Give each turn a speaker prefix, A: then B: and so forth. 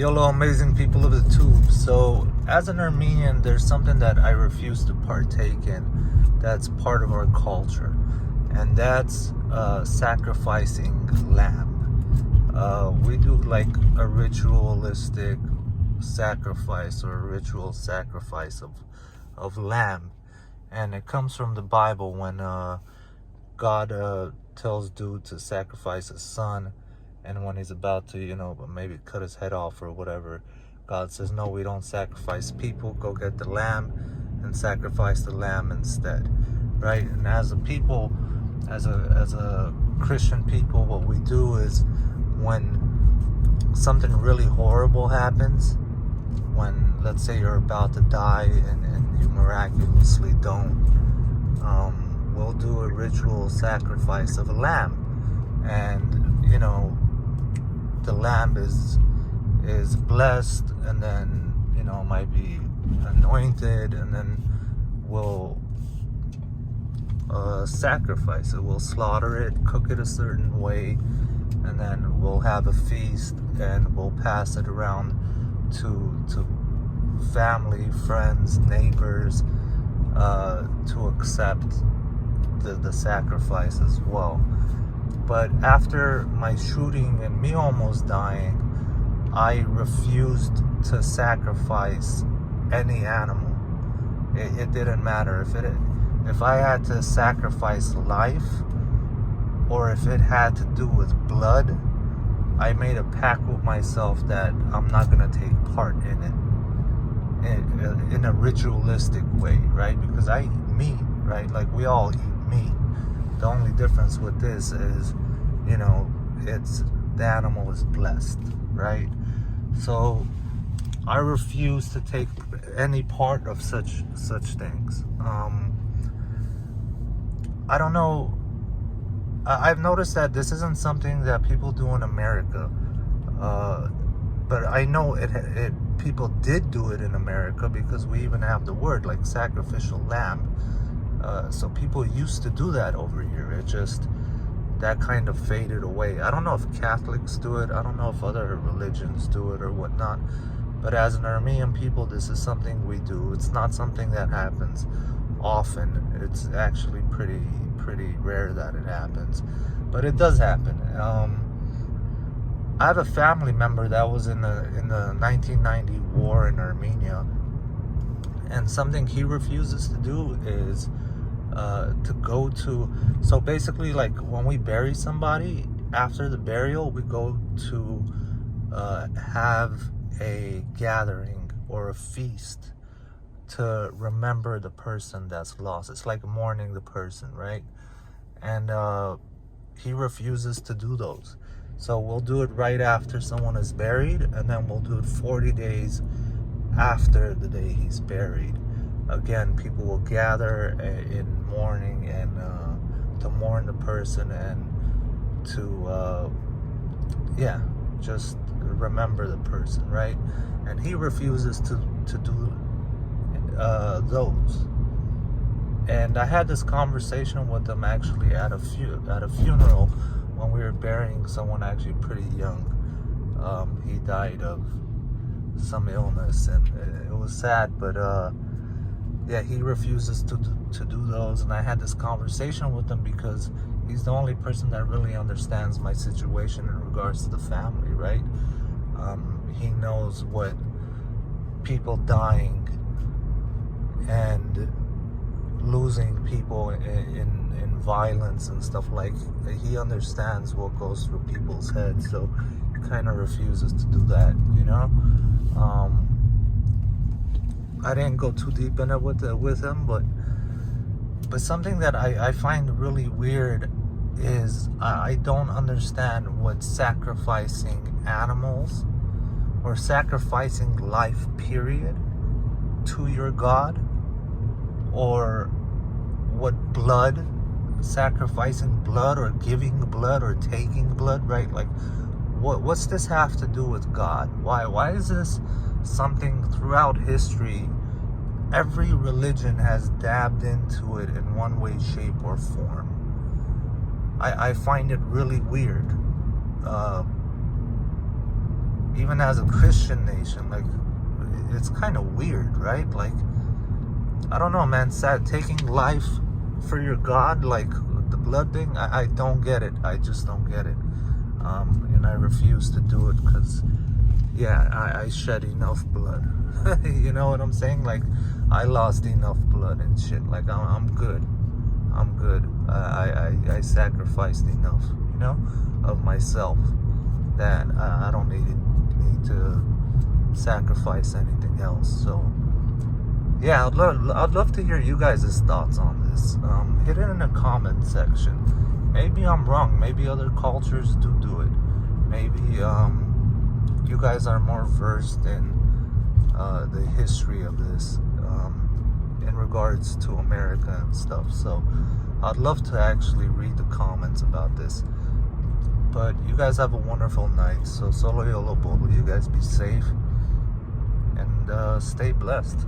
A: Hello, amazing people of the tube. So, as an Armenian, there's something that I refuse to partake in that's part of our culture, and that's sacrificing lamb. We do like a ritualistic sacrifice or a ritual sacrifice of lamb, and it comes from the Bible when God tells dude to sacrifice his son. And when he's about to, maybe cut his head off or whatever, God says, no, we don't sacrifice people. Go get the lamb and sacrifice the lamb instead, right? And as a people, as a Christian people, what we do is when something really horrible happens, when, let's say, you're about to die and you miraculously don't, we'll do a ritual sacrifice of a lamb. And, the lamb is blessed, and then might be anointed, and then we'll sacrifice it. We'll slaughter it, cook it a certain way, and then we'll have a feast, and we'll pass it around to family, friends, neighbors, to accept the sacrifice as well. But after my shooting and me almost dying, I refused to sacrifice any animal. It didn't matter if I had to sacrifice life or if it had to do with blood. I made a pact with myself that I'm not gonna take part in it in a ritualistic way, right? Because I eat meat, right? Like we all eat meat. The only difference with this is, it's the animal is blessed, right? So I refuse to take any part of such things. I don't know. I've noticed that this isn't something that people do in America, but I know it. People did do it in America because we even have the word like sacrificial lamb. So people used to do that over here. It just, that kind of faded away. I don't know if Catholics do it. I don't know if other religions do it or whatnot. But as an Armenian people, this is something we do. It's not something that happens often. It's actually pretty rare that it happens. But it does happen. I have a family member that was in the 1990 war in Armenia. And something he refuses to do is to go to, so basically like when we bury somebody, after the burial we go to have a gathering or a feast to remember the person that's lost. It's like mourning the person, right? And he refuses to do those. So we'll do it right after someone is buried, and then we'll do it 40 days after the day he's buried. Again, people will gather in mourning and to mourn the person and to just remember the person, right? And he refuses to do those. And I had this conversation with him actually at a funeral when we were burying someone actually pretty young. He died of some illness, and it was sad, but he refuses to do those. And I had this conversation with him because he's the only person that really understands my situation in regards to the family, right? He knows what people dying and losing people in violence and stuff, like, he understands what goes through people's heads, so he kind of refuses to do that, I didn't go too deep in it with him, but something that I find really weird is I don't understand what sacrificing animals or sacrificing life period to your God, or what blood, sacrificing blood or giving blood or taking blood, right? Like, what's this have to do with God? Why is this something throughout history? Every religion has dabbed into it in one way, shape, or form. I find it really weird. even as a Christian nation, like, it's kind of weird, right? Like, I don't know, man. Sad taking life for your God, like the blood thing. I don't get it. I just don't get it. And I refuse to do it because, yeah, I shed enough blood. You know what I'm saying? Like, I lost enough blood and shit. Like, I'm good. I'm good. I sacrificed enough, you know, of myself that I don't need to sacrifice anything else. So, yeah, I'd love to hear you guys' thoughts on this. Hit it in the comment section. Maybe I'm wrong. Maybe other cultures do it. Maybe you guys are more versed in the history of this in regards to America and stuff. So I'd love to actually read the comments about this. But you guys have a wonderful night. So solo yolo bolo. You guys be safe and stay blessed.